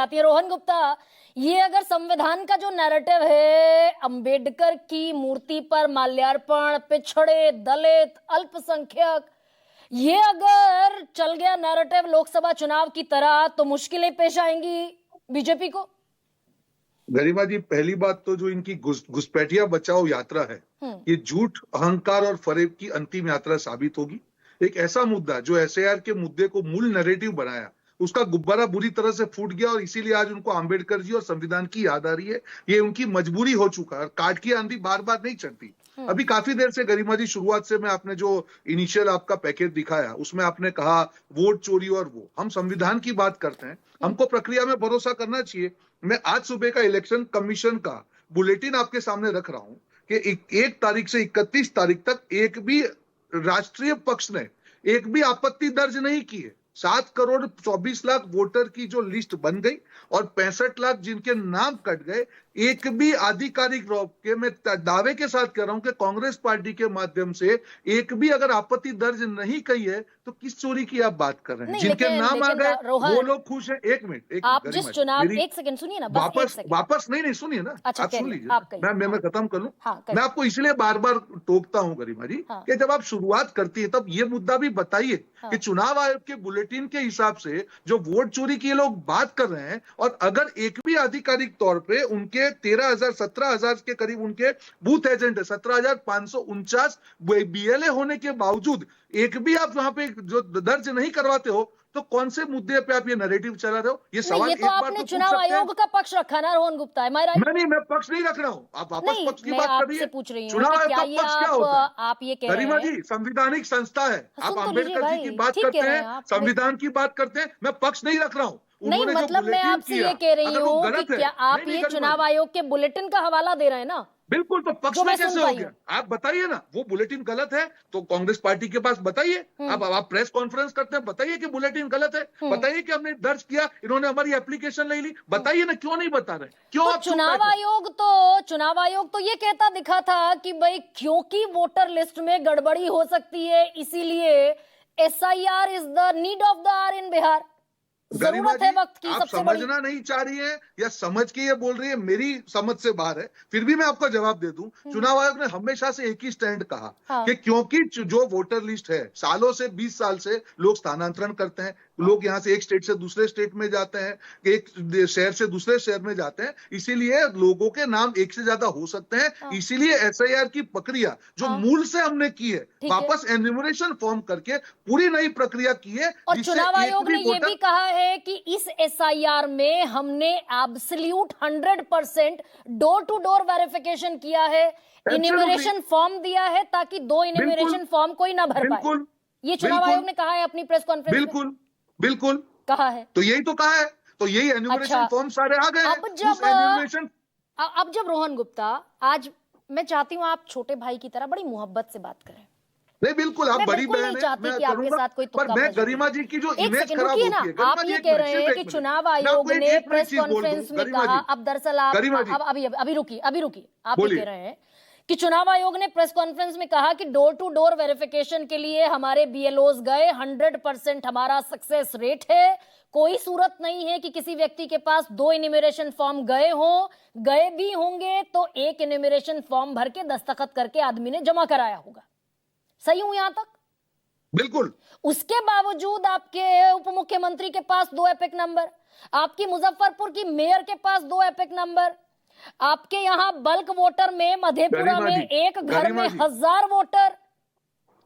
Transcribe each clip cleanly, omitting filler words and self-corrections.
आती है। रोहन गुप्ता, ये अगर संविधान का जो नैरेटिव है, अंबेडकर की मूर्ति पर माल्यार्पण, पिछड़े, दलित, अल्पसंख्यक, ये अगर चल गया नैरेटिव लोकसभा चुनाव की तरह, तो मुश्किलें पेश आएंगी बीजेपी को। गरिमा जी, पहली बात तो जो इनकी घुसपैठिया बचाओ यात्रा है, ये झूठ, अहंकार और फरेब की अंतिम यात्रा साबित होगी। एक ऐसा मुद्दा जो एसआईआर के मुद्दे को मूल नैरेटिव बनाया, उसका गुब्बारा बुरी तरह से फूट गया और इसीलिए आज उनको अंबेडकर जी और संविधान की याद आ रही है। ये उनकी मजबूरी हो चुका है। काट की आंधी बार बार नहीं चढ़ती। अभी काफी देर से गरिमा जी, शुरुआत से मैं आपने जो इनिशियल आपका पैकेज दिखाया, उसमें आपने कहा वोट चोरी और वो, हम संविधान की बात करते हैं, हमको प्रक्रिया में भरोसा करना चाहिए। मैं आज सुबह का इलेक्शन कमीशन का बुलेटिन आपके सामने रख रहा हूं कि 1 तारीख से 31 तारीख तक एक भी राष्ट्रीय पक्ष ने एक भी आपत्ति दर्ज नहीं की है। 7 करोड़ 24 लाख वोटर की जो लिस्ट बन गई और 65 लाख जिनके नाम कट गए, एक भी आधिकारिक के मैं दावे के साथ कह रहा हूं कि कांग्रेस पार्टी के माध्यम से एक भी अगर आपत्ति दर्ज नहीं की है, तो किस चोरी की आप बात कर रहे हैं? जिनके नाम आ गए वो लोग खुश हैं। एक मिनट, आप जिस चुनाव, एक सेकंड सुनिए ना, वापस नहीं सुनिए ना, अच्छा, आप सुन लीजिए, मैं खत्म कर लूं। मैं आपको इसलिए बार बार टोकता हूं गरिमा जी कि जब आप शुरुआत करती है तब ये मुद्दा भी बताइए कि चुनाव आयोग के बुलेटिन के हिसाब से जो वोट चोरी की लोग बात कर रहे हैं, और अगर एक भी आधिकारिक तौर पे उनके 13,000 17,000 के करीब उनके बूथ एजेंट है, 17,549 बीएलए होने के बावजूद एक भी आप वहां पे जो दर्ज नहीं करवाते हो, तो कौन से मुद्दे पे आप ये नैरेटिव चला रहे हो? ये सवाल तो आपने चुनाव आयोग का पक्ष रखा ना रोहन गुप्ता, मैं पक्ष नहीं रख रहा हूं। आप वापस पक्ष की बात कर रही है। चुनाव आयोग का पक्ष क्या होता है? आप ये कह रहे हैं, गरिमा जी, संवैधानिक संस्था है। आप अंबेडकर जी की बात करते हैं, संविधान की बात करते हैं, मैं पक्ष नहीं रख रहा हूँ। नहीं, मतलब मैं आपसे ये कह रही हूँ कि क्या आप ये चुनाव आयोग के बुलेटिन का हवाला दे रहे हैं ना? बिल्कुल, तो पक्ष में कैसे हो गया? आप बताइए ना, वो बुलेटिन गलत है तो कांग्रेस पार्टी के पास बताइए। अब आप प्रेस कॉन्फ्रेंस करते हैं, बताइए कि बुलेटिन गलत है, बताइए कि हमने दर्ज किया, इन्होंने हमारी एप्लीकेशन नहीं ली, बताइए ना, क्यों नहीं बता रहे? क्यों? तो चुनाव आयोग तो ये कहता दिखा था कि भाई क्योंकि वोटर लिस्ट में गड़बड़ी हो सकती है, इसीलिए SIR is the need of the hour in Bihar. जरूरत है वक्त की। आप समझना नहीं चाह रही है या समझ के ये बोल रही है, मेरी समझ से बाहर है, फिर भी मैं आपको जवाब दे दूं। चुनाव आयोग ने हमेशा से एक ही स्टैंड कहा कि क्योंकि जो वोटर लिस्ट है, सालों से 20 साल से लोग स्थानांतरण करते हैं, लोग यहाँ से एक स्टेट से दूसरे स्टेट में जाते हैं, एक शहर से दूसरे शहर में जाते हैं, इसीलिए लोगों के नाम एक से ज्यादा हो सकते हैं। इसीलिए एसआईआर की प्रक्रिया जो मूल से हमने की है, वापस एन्यूमरेशन फॉर्म करके पूरी नई प्रक्रिया की है। और चुनाव आयोग ने ये भी कहा है कि इस एसआईआर में हमने absolute 100% door to door verification किया है, इन्यूमरेशन फॉर्म दिया है, ताकि 2 इन्यूमरेशन फॉर्म कोई ना भर पाए। ये चुनाव आयोग ने कहा है अपनी प्रेस कॉन्फ्रेंस में। बिल्कुल कहा है, तो यही तो कहा है, तो यही एन्यूमरेशन फॉर्म सारे आ गए। अब जब रोहन गुप्ता, आज मैं चाहती हूं आप छोटे भाई की तरह बड़ी मोहब्बत से बात करें। नहीं, बिल्कुल, आप बड़ी बहन हैं, मैं करूंगा, पर मैं गरिमा जी की जो इमेज खराब होती है। आप ये कह रहे हैं कि चुनाव आयोग ने प्रेस कॉन्फ्रेंस में कहा, अब दरअसल आप अभी रुकिए, आप ये कह रहे हैं कि चुनाव आयोग ने प्रेस कॉन्फ्रेंस में कहा कि डोर टू डोर वेरिफिकेशन के लिए हमारे बीएलओज गए, 100% हमारा सक्सेस रेट है, कोई सूरत नहीं है कि किसी व्यक्ति के पास 2 इन्यूमरेशन फॉर्म गए भी होंगे तो 1 इन्यूमरेशन फॉर्म भर के दस्तखत करके आदमी ने जमा कराया होगा। सही हूं यहां तक? बिल्कुल। उसके बावजूद आपके उप मुख्यमंत्री के पास 2 एपिक नंबर, आपकी मुजफ्फरपुर की मेयर के पास 2 एपिक नंबर, आपके यहां बल्क वोटर में मधेपुरा में एक घर में 1000 वोटर।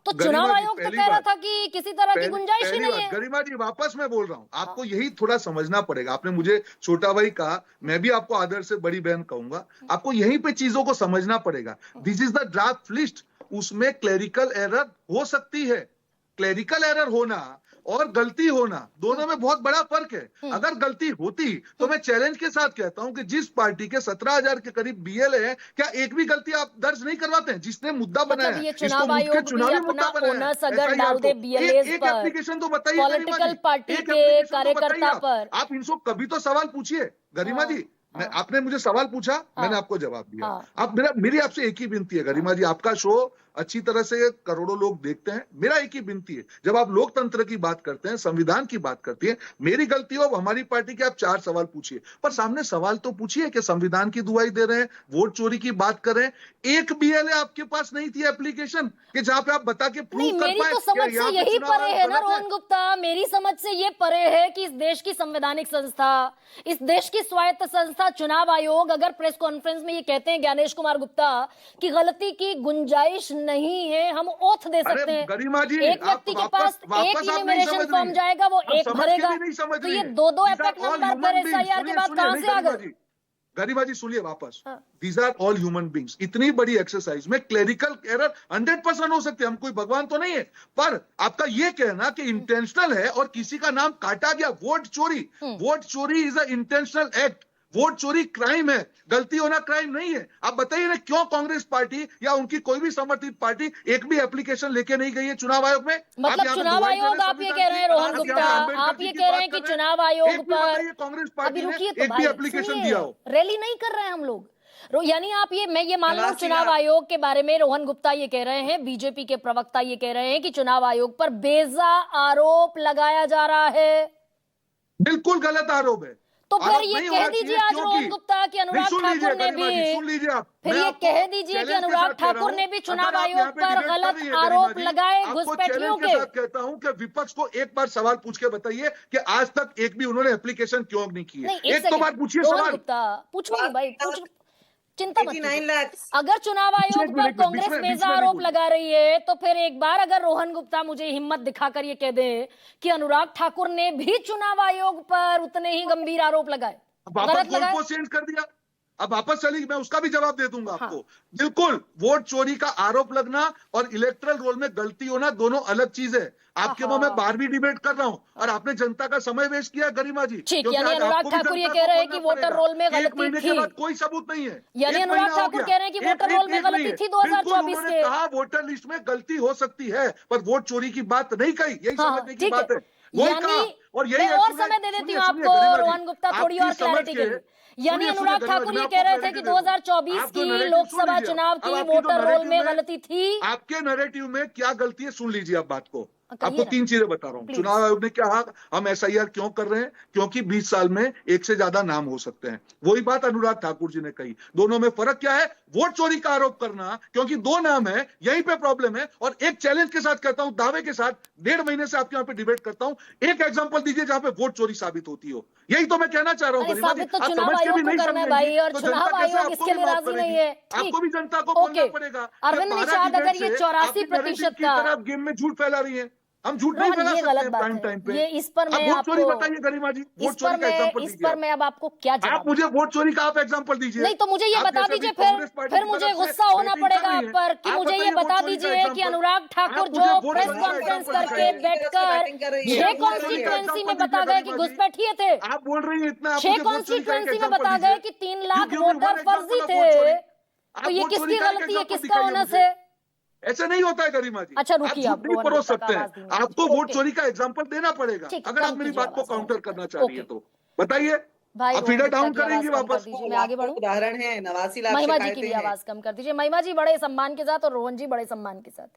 तो चुनाव आयोग तो कह रहा था कि किसी तरह की गुंजाइश ही नहीं है। गरिमा जी, वापस मैं बोल रहा हूं, आपको यही थोड़ा समझना पड़ेगा। आपने मुझे छोटा भाई कहा, मैं भी आपको आदर से बड़ी बहन कहूंगा। आपको यहीं पे चीजों को समझना पड़ेगा। This is the draft list, उसमें क्लेरिकल एरर हो सकती है। क्लेरिकल एरर होना और गलती होना, दोनों में बहुत बड़ा फर्क है। अगर गलती होती तो मैं चैलेंज के साथ कहता हूं कि जिस पार्टी के 17,000 के करीब बीएलए हैं, क्या एक भी गलती आप दर्ज नहीं करवाते हैं? जिसने मुद्दा बनाया, ये चुनाव आयोग चुनावी मुद्दा बनाया, अगर डाल दे बीएलए एक एप्लीकेशन तो बताइए पॉलिटिकल पार्टी के कार्यकर्ता पर। आप इनको कभी तो सवाल पूछिए गरिमा जी, आपने मुझे सवाल पूछा, मैंने आपको जवाब दिया। अब मेरी आपसे एक ही विनती है गरिमा जी, आपका शो अच्छी तरह से करोड़ों लोग देखते हैं। मेरा एक ही विनती है, जब आप लोकतंत्र की बात करते हैं, संविधान की बात करती है, मेरी गलती हो हमारी पार्टी के, आप 4 सवाल पूछिए, पर सामने सवाल तो पूछिए कि संविधान की दुहाई दे रहे हैं, वोट चोरी की बात कर रहे हैं। एक बीएलए आपके पास नहीं थी एप्लीकेशन कि जहां पे आप बता के प्रूव कर पाए। मेरी तो समझ से यही परे है ना रोहन गुप्ता, मेरी समझ से ये परे है कि इस देश की संवैधानिक संस्था, इस देश की स्वायत्त संस्था चुनाव आयोग अगर प्रेस कॉन्फ्रेंस में ये कहते हैं ज्ञानेश कुमार गुप्ता कि गलती की गुंजाइश नहीं है, हम ओथ दे सकते हैं। गरिमा जी, एक व्यक्ति के पास एक इन्यूमरेशन फॉर्म जाएगा, वो एक भरेगा, तो ये दो एपेक नंबर पर एसआईआर के बाद कहां से आ गए? गरिमा जी सुनिए वापस, these are all human beings. इतनी बड़ी एक्सरसाइज में क्लेरिकल एरर 100% हो सकते हैं, हम कोई भगवान तो नहीं है, पर आपका ये कहना कि इंटेंशनल है और किसी का नाम काटा गया, वोट चोरी is a intentional act. Vote चोरी क्राइम है, गलती होना क्राइम नहीं है। आप बताइए ना क्यों कांग्रेस पार्टी या उनकी कोई भी समर्थित पार्टी एक भी एप्लीकेशन लेके नहीं गई है चुनाव आयोग में? मतलब चुनाव आयोग, आप ये कह रहे हैं रोहन गुप्ता, आप ये कह रहे हैं कि चुनाव आयोग पर कांग्रेस पार्टी ने रुकिए तो एक भी एप्लीकेशन दिया हो? रैली नहीं कर रहे हैं हम लोग, यानी आप मैं ये मान लूं चुनाव आयोग के बारे में रोहन गुप्ता ये कह रहे हैं, बीजेपी के प्रवक्ता ये कह रहे हैं कि चुनाव आयोग पर बेजा आरोप लगाया जा रहा है। बिल्कुल गलत आरोप है। तो फिर ये कह दीजिए आज रोहन गुप्ता कि अनुराग ठाकुर ने भी, फिर ये कह दीजिए कि अनुराग ठाकुर ने भी चुनाव आयोग पर गलत आरोप लगाए घुसपैठियों के। कहता हूं कि विपक्ष को एक बार सवाल पूछ के बताइए कि आज तक एक भी उन्होंने एप्लीकेशन क्यों नहीं की है। एक तो बार पूछिए सवाल। पूछूंगी भाई, चिंता मत कीजिए। अगर चुनाव आयोग पर कांग्रेस बेजा आरोप लगा रही है, तो फिर एक बार अगर रोहन गुप्ता मुझे हिम्मत दिखाकर ये कह दे कि अनुराग ठाकुर ने भी चुनाव आयोग पर उतने ही गंभीर आरोप लगाए, गलत लगाए, चेंज कर दिया, अब वापस चली, मैं उसका भी जवाब दे दूंगा आपको। बिल्कुल, वोट चोरी का आरोप लगना और इलेक्टरल रोल में गलती होना दोनों अलग चीज है। आपके मुंह में 12वीं डिबेट कर रहा हूं और आपने जनता का समय वेस्ट किया गरिमा जी। यानी अनुराग ठाकुर ये कह रहे हैं कि वोटर रोल में गलती थी, कोई सबूत नहीं है। यानी अनुराग ठाकुर कह रहे हैं कि वोटर रोल में गलती थी 2024 के। कहा वोटर लिस्ट में गलती हो सकती है, पर वोट चोरी की बात नहीं कही, यही समझने की बात है। और यही और समय दे देती हूँ आपको रोहन गुप्ता, थोड़ी और क्लैरिटी के लिए। यानी अनुराग ठाकुर ये कह रहे थे कि 2024 की लोकसभा चुनाव की वोटर रोल में गलती थी। आपके नैरेटिव में क्या गलती है सुन लीजिए आप बात को। आपको 3 चीजें बता रहा हूं। चुनाव आयोग ने कहा हम एसआईआर क्यों कर रहे हैं, क्योंकि 20 साल में एक से ज्यादा नाम हो सकते हैं। वही बात अनुराग ठाकुर जी ने कही। दोनों में फर्क क्या है? वोट चोरी का आरोप करना, क्योंकि 2 नाम है, यहीं पे प्रॉब्लम है। और एक चैलेंज के साथ कहता हूं, दावे के साथ, 1.5 महीने से आपके यहाँ पे डिबेट करता हूं, एक एग्जाम्पल दीजिए जहां पे वोट चोरी साबित होती हो। यही तो मैं कहना चाह रहा हूँ। चुनाव आयोग को करना है भाई, और चुनाव आयोग इसके लिए राजी नहीं है। आपको भी जनता को बोलना पड़ेगा। अरविंद निषाद, अगर ये 84% का गेम में झूठ फैला रही है, हम झूठ नहीं फैला सकते प्राइम टाइम पे। ये इस पर मैं वोट चोरी बताइए गरिमा जी, वोट चोरी का एग्जांपल दीजिए। इस पर मैं अब आपको क्या जवाब? आप मुझे वोट चोरी का आप एग्जांपल दीजिए। नहीं तो मुझे ये बता दीजिए, फिर मुझे गुस्सा होना पड़ेगा आप पर कि मुझे ये बता दीजिए कि अनुराग ठाकुर जो प्रेस कॉन्फ्रेंस करके बैठकर 6 कॉन्स्टिट्यूएंसी में बता गए कि घुसपैठिए थे। आप बोल रही हैं इतना, 6 कॉन्स्टिट्यूएंसी में बता गए कि 3 लाख वोटर फर्जी थे, तो ये किसकी गलती है, किसका ओनस है? ऐसे नहीं होता है गरिमा जी। अच्छा रुकिए, आप नहीं परोस सकते हैं। आपको वोट चोरी का एग्जांपल देना पड़ेगा अगर आप मेरी बात को काउंटर करना चाह रही है तो बताइए। आप फीडर डाउन करेंगे वापस? मैं आगे बढ़ूं? उदाहरण है 89 लाख महिमा जी की भी आवाज कम कर दीजिए। महिमा जी बड़े सम्मान के साथ और रोहन जी बड़े सम्मान के साथ।